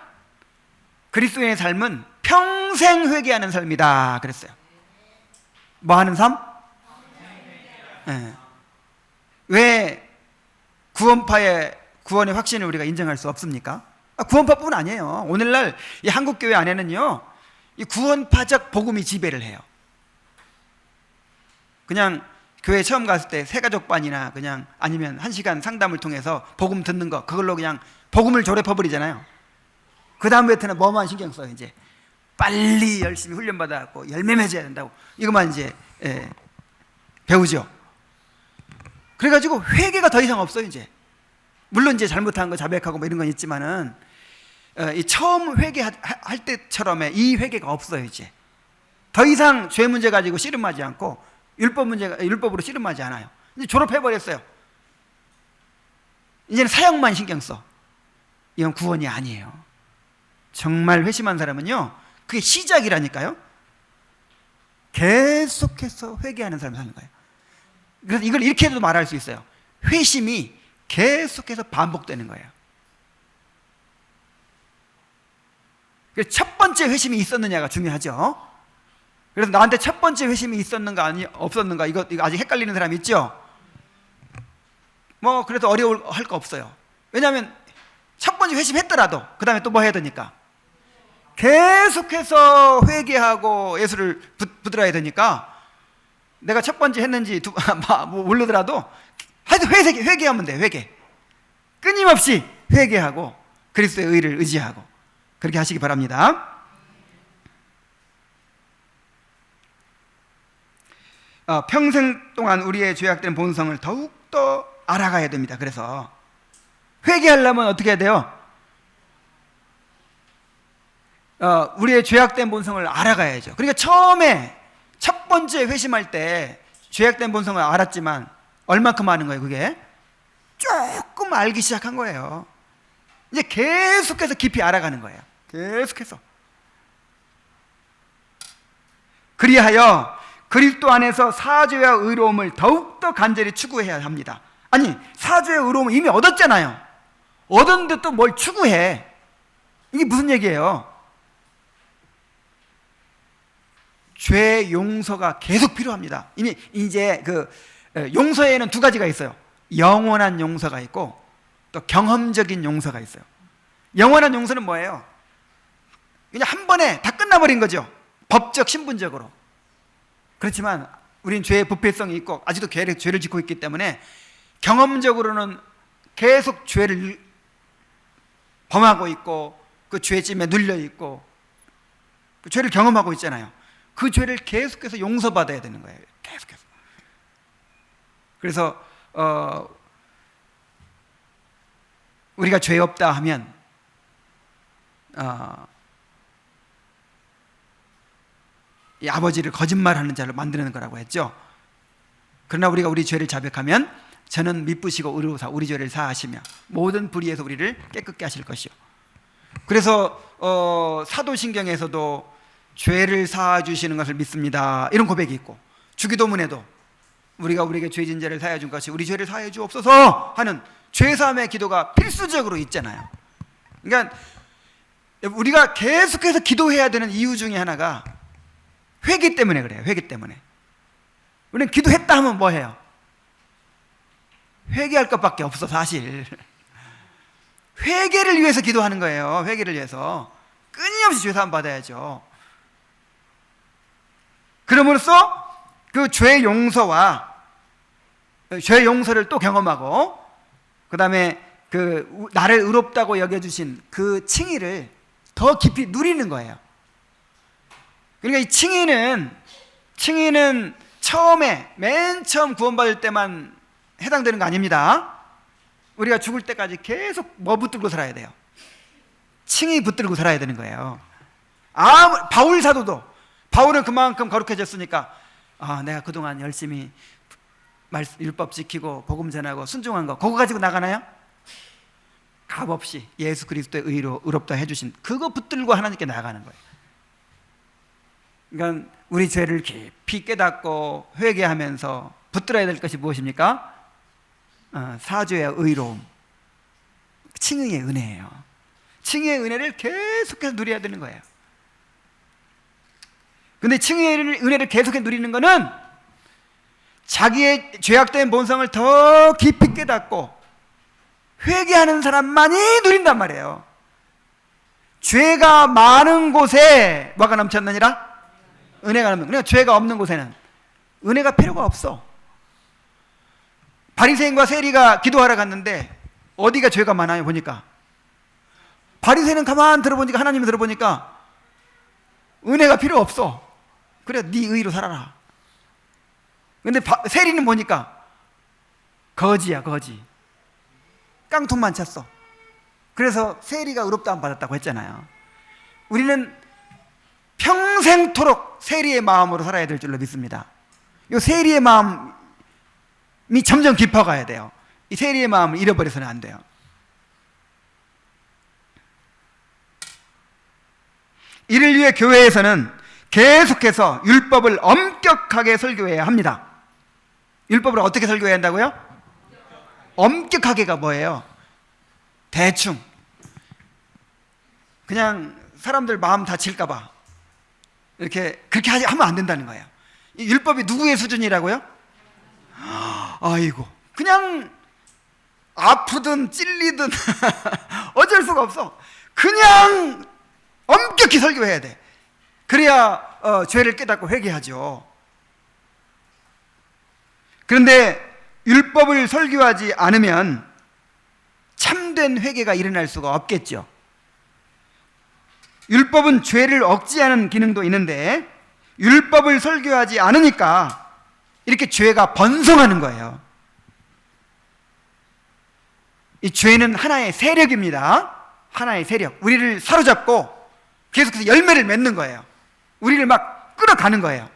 A: 그리스도인의 삶은 평생 회개하는 삶이다 그랬어요. 뭐 하는 삶? 네. 왜 구원파의 구원의 확신을 우리가 인정할 수 없습니까? 구원파뿐 아니에요. 오늘날 이 한국교회 안에는요 이 구원파적 복음이 지배를 해요. 그냥 교회 처음 갔을 때 새가족반이나 그냥 아니면 1시간 상담을 통해서 복음 듣는 거 그걸로 그냥 복음을 조랩해버리잖아요. 그 다음부터는 뭐만 신경 써요. 이제 빨리 열심히 훈련받아갖고 열매 맺어야 된다고 이것만 이제 배우죠. 그래가지고 회개가 더 이상 없어요. 이제 물론 이제 잘못한 거 자백하고 뭐 이런 건 있지만은 이 처음 회개할 때처럼의 이 회개가 없어요. 이제 더 이상 죄 문제 가지고 씨름하지 않고 율법으로 씨름하지 않아요. 이제 졸업해버렸어요. 이제는 사역만 신경 써. 이건 구원이 아니에요. 정말 회심한 사람은요 그게 시작이라니까요. 계속해서 회개하는 사람이 사는 거예요. 그래서 이걸 이렇게 해도 말할 수 있어요. 회심이 계속해서 반복되는 거예요. 그래서 첫 번째 회심이 있었느냐가 중요하죠. 그래서 나한테 첫 번째 회심이 있었는가 없었는가 이거 아직 헷갈리는 사람 있죠? 뭐 그래도 어려워할 거 없어요. 왜냐하면 첫 번째 회심했더라도 그 다음에 또 뭐 해야 되니까 계속해서 회개하고 예수를 붙들어야 되니까 내가 첫 번째 했는지 모르더라도 하여튼 회개하면 돼. 회개 끊임없이 회개하고 그리스도의 의를 의지하고 그렇게 하시기 바랍니다. 평생 동안 우리의 죄악된 본성을 더욱더 알아가야 됩니다. 그래서 회개하려면 어떻게 해야 돼요? 우리의 죄악된 본성을 알아가야죠. 그러니까 처음에 첫 번째 회심할 때 죄악된 본성을 알았지만 얼마큼 아는 거예요? 그게 조금 알기 시작한 거예요. 이제 계속해서 깊이 알아가는 거예요. 계속해서. 그리하여 그리스도 안에서 사죄와 의로움을 더욱더 간절히 추구해야 합니다. 아니 사죄와 의로움을 이미 얻었잖아요. 얻었는데 또 뭘 추구해? 이게 무슨 얘기예요? 죄 용서가 계속 필요합니다. 이미 이제 용서에는 두 가지가 있어요. 영원한 용서가 있고 또 경험적인 용서가 있어요. 영원한 용서는 뭐예요? 그냥 한 번에 다 끝나버린 거죠. 법적 신분적으로. 그렇지만 우린 죄의 부패성이 있고 아직도 죄를 짓고 있기 때문에 경험적으로는 계속 죄를 범하고 있고 그 죄짐에 눌려 있고 그 죄를 경험하고 있잖아요. 그 죄를 계속해서 용서받아야 되는 거예요. 계속해서. 그래서 우리가 죄 없다 하면 이 아버지를 거짓말하는 자로 만드는 거라고 했죠. 그러나 우리가 우리 죄를 자백하면 저는 미쁘시고 의로우사 우리 죄를 사하시며 모든 불의에서 우리를 깨끗게 하실 것이요. 그래서 사도신경에서도 죄를 사하주시는 것을 믿습니다 이런 고백이 있고, 주기도문에도 우리가 우리에게 죄진 자를 사하여 준 것이 우리 죄를 사하여 주옵소서 하는 죄사함의 기도가 필수적으로 있잖아요. 그러니까 우리가 계속해서 기도해야 되는 이유 중에 하나가 회개 때문에 그래요. 회개 때문에. 우리는 기도했다 하면 뭐 해요? 회개할 것밖에 없어. 사실 회개를 위해서 기도하는 거예요. 회개를 위해서 끊임없이 죄사함 받아야죠. 그럼으로써 그 죄 용서와 죄 용서를 또 경험하고 그 다음에 그 나를 의롭다고 여겨주신 그 칭의를 더 깊이 누리는 거예요. 그러니까 이 칭의는 처음에 맨 처음 구원받을 때만 해당되는 거 아닙니다. 우리가 죽을 때까지 계속 뭐 붙들고 살아야 돼요? 칭의 붙들고 살아야 되는 거예요. 바울 사도도, 바울은 그만큼 거룩해졌으니까 내가 그동안 열심히 율법 지키고 복음 전하고 순종한 거 그거 가지고 나가나요? 값없이 예수 그리스도의 의로 의롭다 해주신 그거 붙들고 하나님께 나가는 거예요. 그러니까 우리 죄를 깊이 깨닫고 회개하면서 붙들어야 될 것이 무엇입니까? 사죄의 의로움, 칭의의 은혜예요. 칭의의 은혜를 계속해서 누려야 되는 거예요. 근데 칭의의 은혜를 계속해서 누리는 것은 자기의 죄악된 본성을 더 깊이 깨닫고 회개하는 사람만이 누린단 말이에요. 죄가 많은 곳에 뭐가 넘쳤느니라? 은혜가 넘는. 그러니까 죄가 없는 곳에는 은혜가 필요가 없어. 바리새인과 세리가 기도하러 갔는데 어디가 죄가 많아요? 보니까 바리새인은 가만 들어보니까, 하나님을 들어보니까 은혜가 필요 없어. 그래 네 의로 살아라. 근데 세리는 보니까 거지야, 거지. 깡통만 찼어. 그래서 세리가 의롭다함 받았다고 했잖아요. 우리는 평생토록 세리의 마음으로 살아야 될 줄로 믿습니다. 이 세리의 마음이 점점 깊어가야 돼요. 이 세리의 마음을 잃어버려서는 안 돼요. 이를 위해 교회에서는 계속해서 율법을 엄격하게 설교해야 합니다. 율법을 어떻게 설교해야 한다고요? 엄격하게가 뭐예요? 대충 그냥 사람들 마음 다칠까봐 그렇게 하면 안 된다는 거예요. 이 율법이 누구의 수준이라고요? 아이고, 그냥 아프든 찔리든 어쩔 수가 없어. 그냥 엄격히 설교해야 돼. 그래야 죄를 깨닫고 회개하죠. 그런데 율법을 설교하지 않으면 참된 회개가 일어날 수가 없겠죠. 율법은 죄를 억제하는 기능도 있는데 율법을 설교하지 않으니까 이렇게 죄가 번성하는 거예요. 이 죄는 하나의 세력입니다. 하나의 세력. 우리를 사로잡고 계속해서 열매를 맺는 거예요. 우리를 막 끌어가는 거예요.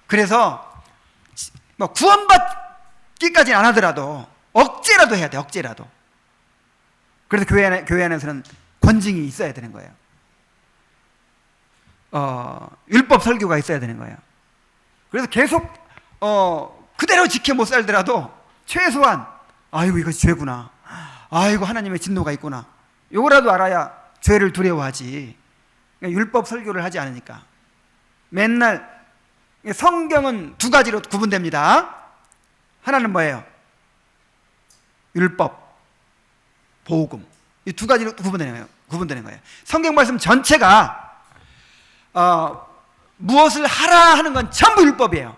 A: 그래서 뭐 구원받기까지는 안 하더라도 억제라도 해야 돼. 억제라도. 그래서 교회 안에서는 권징이 있어야 되는 거예요. 율법 설교가 있어야 되는 거예요. 그래서 계속 그대로 지켜 못 살더라도 최소한 아이고 이것이 죄구나, 아이고 하나님의 진노가 있구나, 요거라도 알아야 죄를 두려워하지. 그러니까 율법 설교를 하지 않으니까. 맨날 성경은 두 가지로 구분됩니다. 하나는 뭐예요? 율법, 복음. 이 두 가지로 구분되는 거예요. 성경 말씀 전체가 무엇을 하라 하는 건 전부 율법이에요.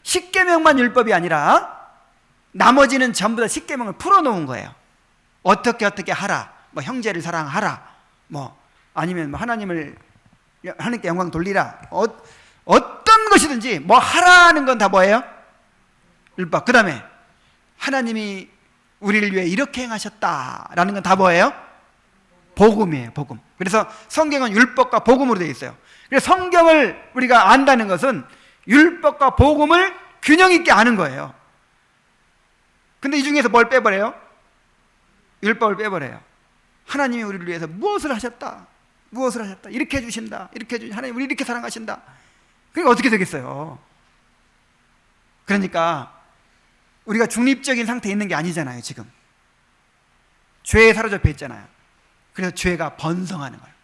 A: 십계명만 율법이 아니라 나머지는 전부 다 십계명을 풀어놓은 거예요. 어떻게 하라, 뭐 형제를 사랑하라, 뭐 아니면 뭐 하나님께 영광 돌리라, 어떤 것이든지 뭐 하라는 건 다 뭐예요? 율법. 그 다음에 하나님이 우리를 위해 이렇게 행하셨다라는 건 다 뭐예요? 복음이에요. 복음. 그래서 성경은 율법과 복음으로 되어 있어요. 그래서 성경을 우리가 안다는 것은 율법과 복음을 균형 있게 아는 거예요. 근데 이 중에서 뭘 빼버려요? 율법을 빼버려요. 하나님이 우리를 위해서 무엇을 하셨다, 이렇게 해주신다, 하나님 우리 이렇게 사랑하신다. 그러니까 어떻게 되겠어요? 그러니까 우리가 중립적인 상태에 있는 게 아니잖아요. 지금 죄에 사로잡혀 있잖아요. 그래서 죄가 번성하는 거예요.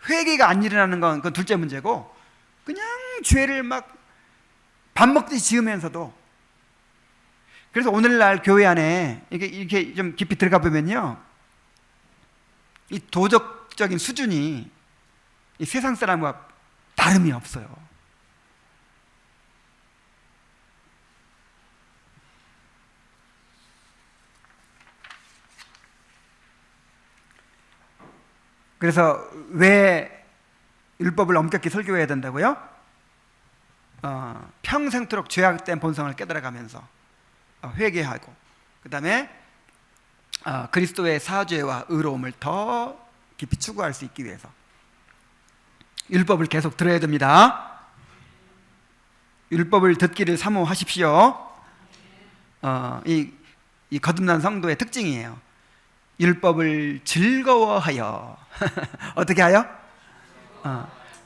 A: 회개가 안 일어나는 건 그건 둘째 문제고, 그냥 죄를 막 밥 먹듯이 지으면서도. 그래서 오늘날 교회 안에 이렇게 좀 깊이 들어가 보면요, 이 도덕적인 수준이 이 세상 사람과 다름이 없어요. 그래서 왜 율법을 엄격히 설교해야 된다고요? 평생토록 죄악된 본성을 깨달아가면서 회개하고, 그 다음에 그리스도의 사죄와 의로움을 더 깊이 추구할 수 있기 위해서 율법을 계속 들어야 됩니다. 율법을 듣기를 사모하십시오. 이 거듭난 성도의 특징이에요. 율법을 즐거워하여. 어떻게 하여?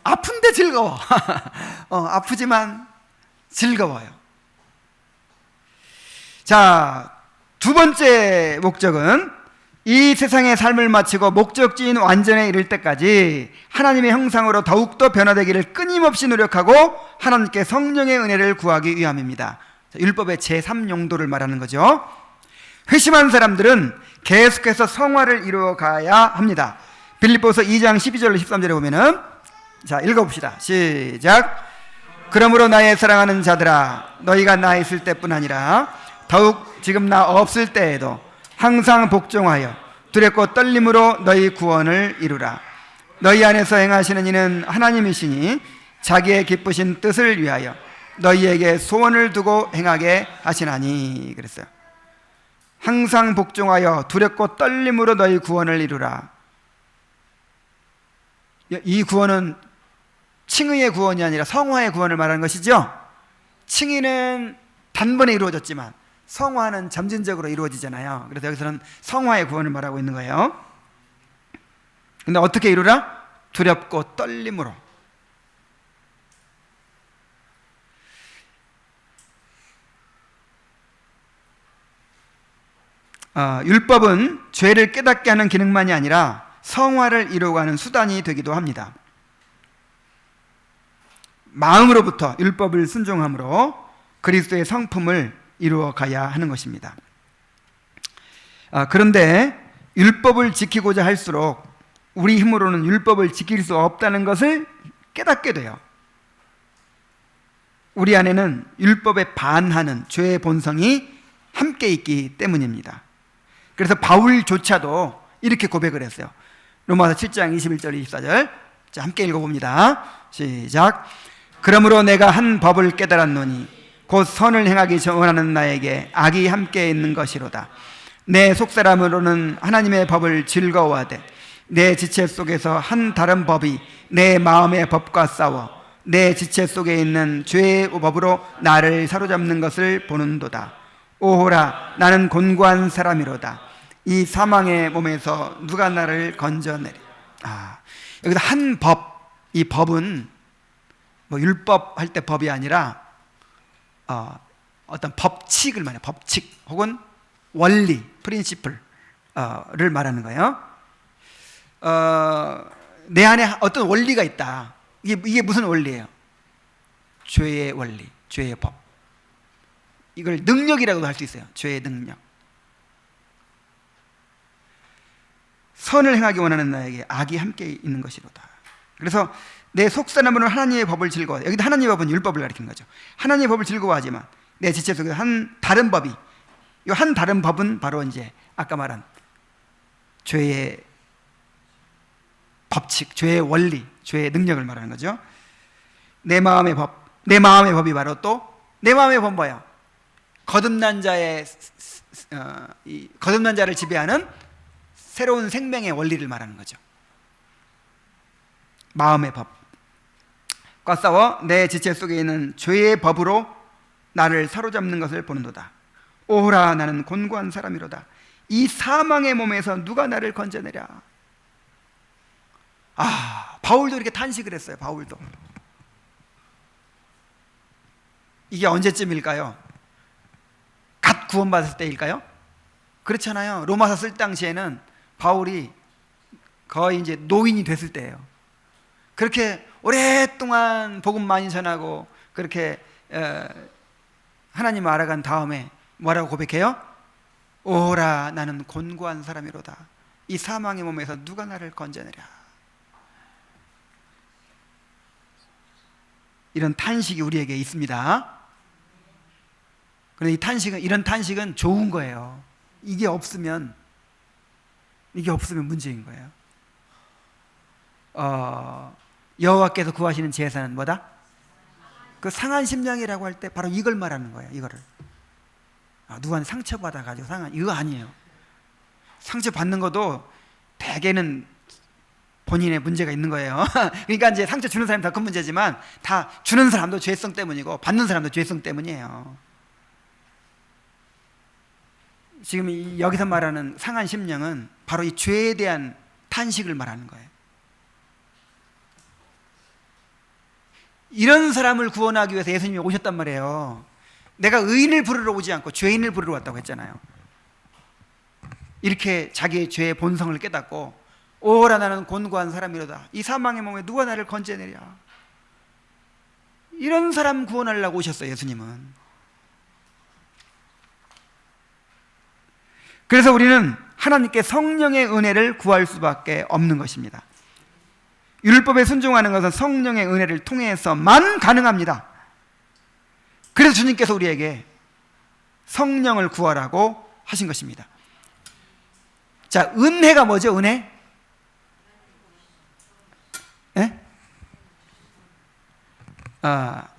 A: 아픈데 즐거워. 아프지만 즐거워요. 자, 두 번째 목적은 이 세상의 삶을 마치고 목적지인 완전에 이를 때까지 하나님의 형상으로 더욱더 변화되기를 끊임없이 노력하고 하나님께 성령의 은혜를 구하기 위함입니다. 율법의 제3용도를 말하는 거죠. 회심한 사람들은 계속해서 성화를 이루어가야 합니다. 빌립보서 2장 12절로 13절에 보면은, 자, 읽어봅시다. 시작. 그러므로 나의 사랑하는 자들아, 너희가 나 있을 때뿐 아니라 더욱 지금 나 없을 때에도 항상 복종하여 두렵고 떨림으로 너희 구원을 이루라. 너희 안에서 행하시는 이는 하나님이시니 자기의 기쁘신 뜻을 위하여 너희에게 소원을 두고 행하게 하시나니. 그랬어요. 항상 복종하여 두렵고 떨림으로 너희 구원을 이루라. 이 구원은 칭의의 구원이 아니라 성화의 구원을 말하는 것이죠. 칭의는 단번에 이루어졌지만 성화는 점진적으로 이루어지잖아요. 그래서 여기서는 성화의 구원을 말하고 있는 거예요. 근데 어떻게 이루라? 두렵고 떨림으로. 율법은 죄를 깨닫게 하는 기능만이 아니라 성화를 이루어가는 수단이 되기도 합니다. 마음으로부터 율법을 순종함으로 그리스도의 성품을 이루어 가야 하는 것입니다. 그런데 율법을 지키고자 할수록 우리 힘으로는 율법을 지킬 수 없다는 것을 깨닫게 돼요. 우리 안에는 율법에 반하는 죄의 본성이 함께 있기 때문입니다. 그래서 바울조차도 이렇게 고백을 했어요. 로마서 7장 21절 24절. 자, 함께 읽어봅니다. 시작. 그러므로 내가 한 법을 깨달았노니 곧 선을 행하기 원하는 나에게 악이 함께 있는 것이로다. 내 속사람으로는 하나님의 법을 즐거워하되 내 지체 속에서 한 다른 법이 내 마음의 법과 싸워 내 지체 속에 있는 죄의 법으로 나를 사로잡는 것을 보는도다. 오호라, 나는 곤고한 사람이로다. 이 사망의 몸에서 누가 나를 건져내리. 여기서 한 법, 이 법은 뭐 율법 할 때 법이 아니라 어떤 법칙을 말해요. 법칙 혹은 원리, 프린시플을 말하는 거예요. 내 안에 어떤 원리가 있다. 이게 무슨 원리예요? 죄의 원리, 죄의 법. 이걸 능력이라고도 할 수 있어요. 죄의 능력. 선을 행하기 원하는 나에게 악이 함께 있는 것이로다. 그래서 내 속사람으로 하나님의 법을 즐거워. 여기도 하나님의 법은 율법을 가리키는 거죠. 하나님의 법을 즐거워하지만 내 지체 속에 한 다른 법이, 이 한 다른 법은 바로 이제 아까 말한 죄의 법칙, 죄의 원리, 죄의 능력을 말하는 거죠. 내 마음의 법, 내 마음의 법이 바로 또 내 마음의 법 뭐예요? 거듭난 자의 이 거듭난 자를 지배하는 새로운 생명의 원리를 말하는 거죠. 마음의 법과 싸워 내 지체 속에 있는 죄의 법으로 나를 사로잡는 것을 보는도다. 오호라 나는 곤고한 사람이로다. 이 사망의 몸에서 누가 나를 건져내랴. 바울도 이렇게 탄식을 했어요. 바울도. 이게 언제쯤일까요? 갓 구원받았을 때일까요? 그렇잖아요. 로마서 쓸 당시에는 바울이 거의 이제 노인이 됐을 때예요. 그렇게 오랫동안 복음 많이 전하고 그렇게 하나님을 알아간 다음에 뭐라고 고백해요? 오라 나는 곤고한 사람이로다. 이 사망의 몸에서 누가 나를 건져내랴. 이런 탄식이 우리에게 있습니다. 그런데 이런 탄식은 좋은 거예요. 이게 없으면 문제인 거예요. 여호와께서 구하시는 제사는 뭐다? 그 상한 심령이라고 할 때 바로 이걸 말하는 거예요. 이거를. 누구한테 상처받아가지고 이거 아니에요. 상처받는 것도 대개는 본인의 문제가 있는 거예요. 그러니까 이제 상처 주는 사람이 더 큰 문제지만 다 주는 사람도 죄성 때문이고 받는 사람도 죄성 때문이에요. 지금 여기서 말하는 상한 심령은 바로 이 죄에 대한 탄식을 말하는 거예요. 이런 사람을 구원하기 위해서 예수님이 오셨단 말이에요. 내가 의인을 부르러 오지 않고 죄인을 부르러 왔다고 했잖아요. 이렇게 자기의 죄의 본성을 깨닫고 오라 나는 곤고한 사람이로다. 이 사망의 몸에 누가 나를 건져내랴. 이런 사람 구원하려고 오셨어요. 예수님은. 그래서 우리는 하나님께 성령의 은혜를 구할 수밖에 없는 것입니다. 율법에 순종하는 것은 성령의 은혜를 통해서만 가능합니다. 그래서 주님께서 우리에게 성령을 구하라고 하신 것입니다. 자, 은혜가 뭐죠? 은혜? 네?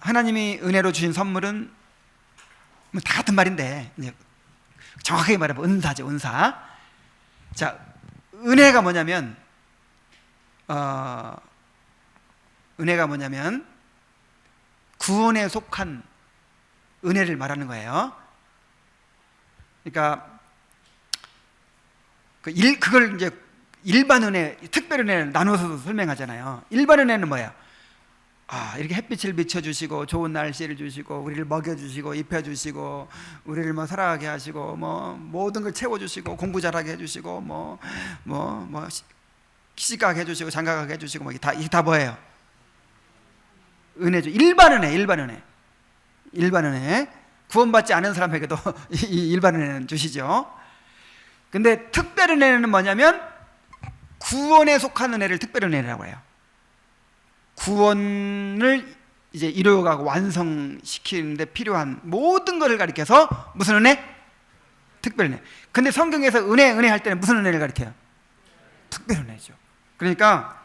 A: 하나님이 은혜로 주신 선물은 다 같은 말인데 정확하게 말하면 은사죠. 은사. 자, 은혜가 뭐냐면 구원에 속한 은혜를 말하는 거예요. 그러니까 그걸 이제 일반 은혜, 특별 은혜를 나눠서 설명하잖아요. 일반 은혜는 뭐예요? 이렇게 햇빛을 비춰주시고 좋은 날씨를 주시고 우리를 먹여주시고 입혀주시고 우리를 뭐 살아가게 하시고 뭐 모든 걸 채워주시고 공부 잘하게 해주시고 시집가게 해주시고 장가가게 해주시고 이게 다 뭐예요? 은혜죠. 일반 은혜. 구원받지 않은 사람에게도 이 일반 은혜는 주시죠. 근데 특별 은혜는 뭐냐면 구원에 속한 은혜를 특별 은혜라고 해요. 구원을 이제 이루어가고 완성시키는데 필요한 모든 것을 가리켜서 무슨 은혜? 특별 은혜. 근데 성경에서 은혜 할 때는 무슨 은혜를 가리켜요? 특별 은혜죠. 그러니까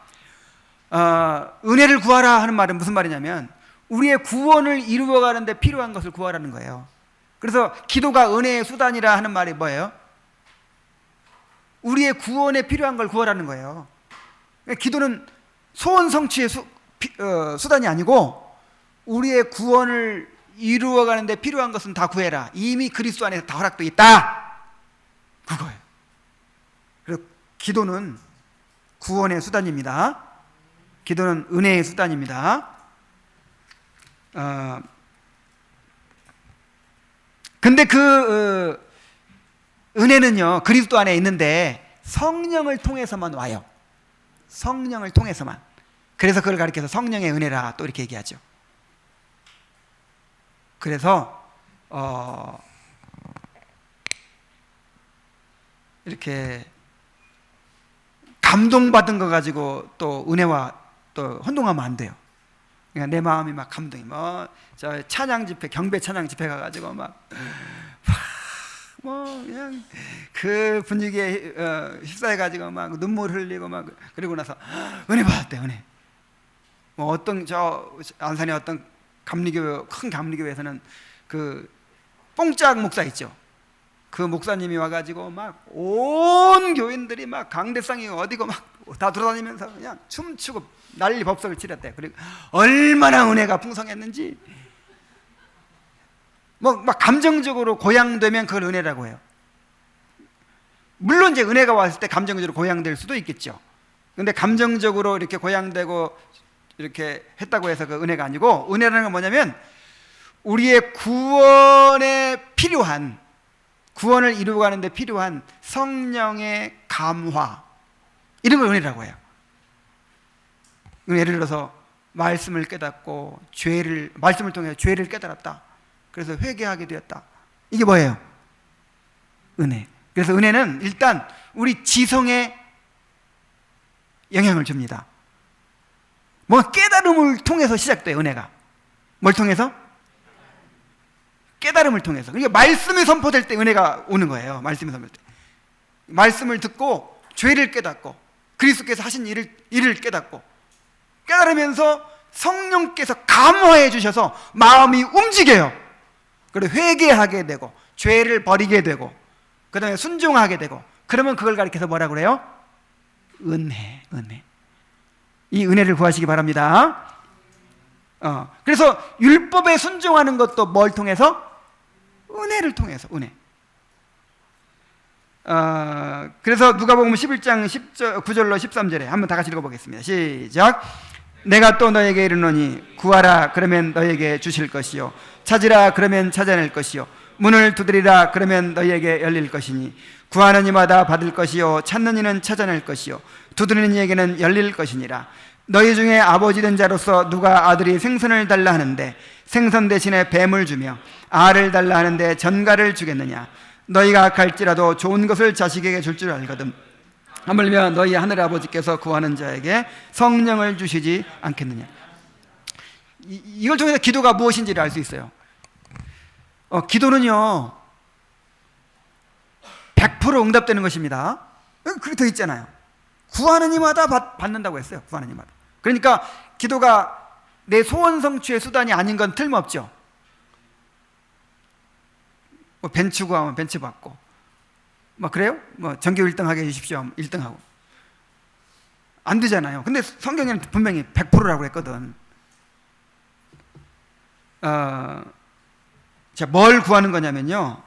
A: 은혜를 구하라 하는 말은 무슨 말이냐면 우리의 구원을 이루어가는데 필요한 것을 구하라는 거예요. 그래서 기도가 은혜의 수단이라 하는 말이 뭐예요? 우리의 구원에 필요한 걸 구하라는 거예요. 기도는 소원 성취의 수단이 아니고 우리의 구원을 이루어가는데 필요한 것은 다 구해라. 이미 그리스도 안에서 다 허락되어 있다. 그거예요. 그래서 기도는 구원의 수단입니다. 기도는 은혜의 수단입니다. 근데 그 은혜는요 그리스도 안에 있는데 성령을 통해서만 와요. 성령을 통해서만. 그래서 그걸 가리켜서 성령의 은혜라 또 이렇게 얘기하죠. 그래서 이렇게 감동받은 거 가지고 또 은혜와 또 혼동하면 안 돼요. 그러니까 내 마음이 막 감동이 저 찬양 집회, 경배 찬양 집회 가가지고 그냥 그 분위기에 휩싸여가지고 막 눈물 흘리고 막 그리고 나서 은혜 받았대. 은혜. 어떤 저 안산의 어떤 감리교회, 큰 감리교회에서는 그 뽕짝 목사 있죠. 그 목사님이 와가지고 막 온 교인들이 막 강대상이 어디고 막 다 돌아다니면서 그냥 춤추고 난리 법석을 치렀대. 그리고 얼마나 은혜가 풍성했는지 막 감정적으로 고양되면 그걸 은혜라고 해요. 물론 이제 은혜가 왔을 때 감정적으로 고양될 수도 있겠죠. 근데 감정적으로 이렇게 고양되고 이렇게 했다고 해서 그 은혜가 아니고, 은혜라는 건 뭐냐면 우리의 구원에 필요한, 구원을 이루어 가는데 필요한 성령의 감화, 이런 걸 은혜라고 해요. 예를 들어서 말씀을 깨닫고 말씀을 통해 죄를 깨달았다. 그래서 회개하게 되었다. 이게 뭐예요? 은혜. 그래서 은혜는 일단 우리 지성에 영향을 줍니다. 깨달음을 통해서 시작돼요, 은혜가. 뭘 통해서? 깨달음을 통해서. 그러니까 말씀이 선포될 때 은혜가 오는 거예요. 말씀이 선포될 때. 말씀을 듣고 죄를 깨닫고 그리스도께서 하신 일을 깨닫고 깨달으면서 성령께서 감화해 주셔서 마음이 움직여요. 그리고 회개하게 되고 죄를 버리게 되고 그 다음에 순종하게 되고, 그러면 그걸 가리켜서 뭐라고 그래요? 은혜. 이 은혜를 구하시기 바랍니다. 그래서 율법에 순종하는 것도 뭘 통해서? 은혜를 통해서. 은혜. 그래서 누가복음 11장 9절로 13절에 한번 다 같이 읽어보겠습니다. 시작. 내가 또 너에게 이르노니 구하라 그러면 너에게 주실 것이요, 찾으라 그러면 찾아낼 것이요, 문을 두드리라 그러면 너희에게 열릴 것이니 구하는 이마다 받을 것이요, 찾는 이는 찾아낼 것이요, 두드리는 이에게는 열릴 것이니라. 너희 중에 아버지 된 자로서 누가 아들이 생선을 달라 하는데 생선 대신에 뱀을 주며 알을 달라 하는데 전갈을 주겠느냐? 너희가 악할지라도 좋은 것을 자식에게 줄 줄 알거든 하물며 너희 하늘 아버지께서 구하는 자에게 성령을 주시지 않겠느냐? 이걸 통해서 기도가 무엇인지를 알 수 있어요. 기도는요 100% 응답되는 것입니다. 그렇게 돼 있잖아요. 구하는 이마다 받는다고 했어요. 구하는 이마다. 그러니까 기도가 내 소원 성취의 수단이 아닌 건 틀림없죠. 벤츠 구하면 벤츠 받고 그래요? 전교 1등 하게 해주십시오. 1등하고 안 되잖아요. 근데 성경에는 분명히 100%라고 했거든. 자, 뭘 구하는 거냐면요,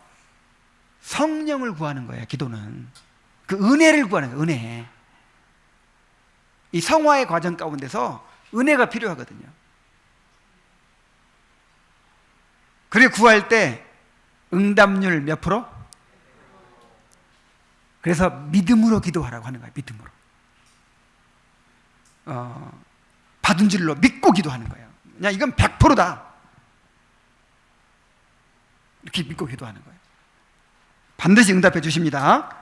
A: 성령을 구하는 거예요. 기도는 그 은혜를 구하는 거예요. 은혜. 이 성화의 과정 가운데서 은혜가 필요하거든요. 그리고 구할 때 응답률 몇 프로? 그래서 믿음으로 기도하라고 하는 거예요. 믿음으로. 받은 줄로 믿고 기도하는 거예요. 그냥 이건 100%다. 이렇게 믿고 기도하는 거예요. 반드시 응답해 주십니다.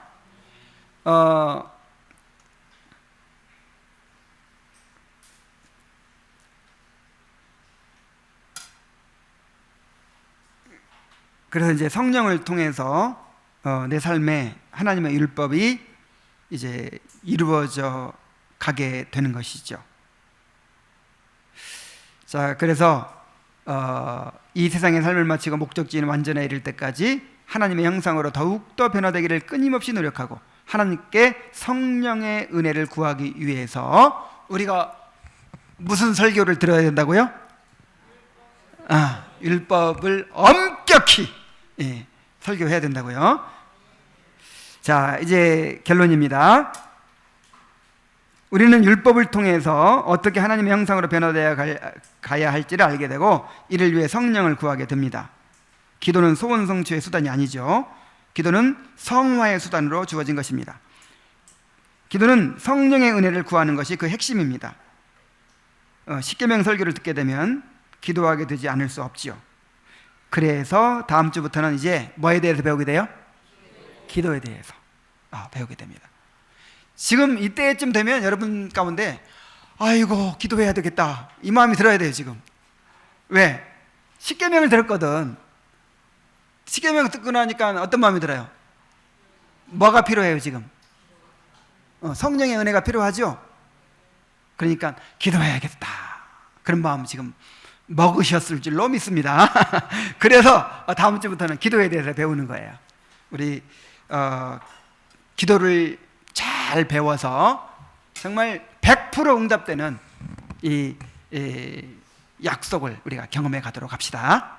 A: 그래서 이제 성령을 통해서 내 삶에 하나님의 율법이 이제 이루어져 가게 되는 것이죠. 자, 그래서 이 세상의 삶을 마치고 목적지인 완전에 이를 때까지 하나님의 형상으로 더욱더 변화되기를 끊임없이 노력하고 하나님께 성령의 은혜를 구하기 위해서 우리가 무슨 설교를 들어야 된다고요? 율법을 엄격히 설교해야 된다고요. 자, 이제 결론입니다. 우리는 율법을 통해서 어떻게 하나님의 형상으로 변화되어 가야 할지를 알게 되고 이를 위해 성령을 구하게 됩니다. 기도는 소원 성취의 수단이 아니죠. 기도는 성화의 수단으로 주어진 것입니다. 기도는 성령의 은혜를 구하는 것이 그 핵심입니다. 십계명 설교를 듣게 되면 기도하게 되지 않을 수 없지요. 그래서 다음 주부터는 이제 뭐에 대해서 배우게 돼요? 기도에 대해서 배우게 됩니다. 지금 이때쯤 되면 여러분 가운데 아이고 기도해야 되겠다 이 마음이 들어야 돼요. 지금 왜? 십계명을 들었거든. 십계명 듣고 나니까 어떤 마음이 들어요? 뭐가 필요해요 지금? 성령의 은혜가 필요하죠. 그러니까 기도해야겠다 그런 마음 지금 먹으셨을 줄로 믿습니다. 그래서 다음 주부터는 기도에 대해서 배우는 거예요. 우리 기도를 잘 배워서 정말 100% 응답되는 이 약속을 우리가 경험해 가도록 합시다.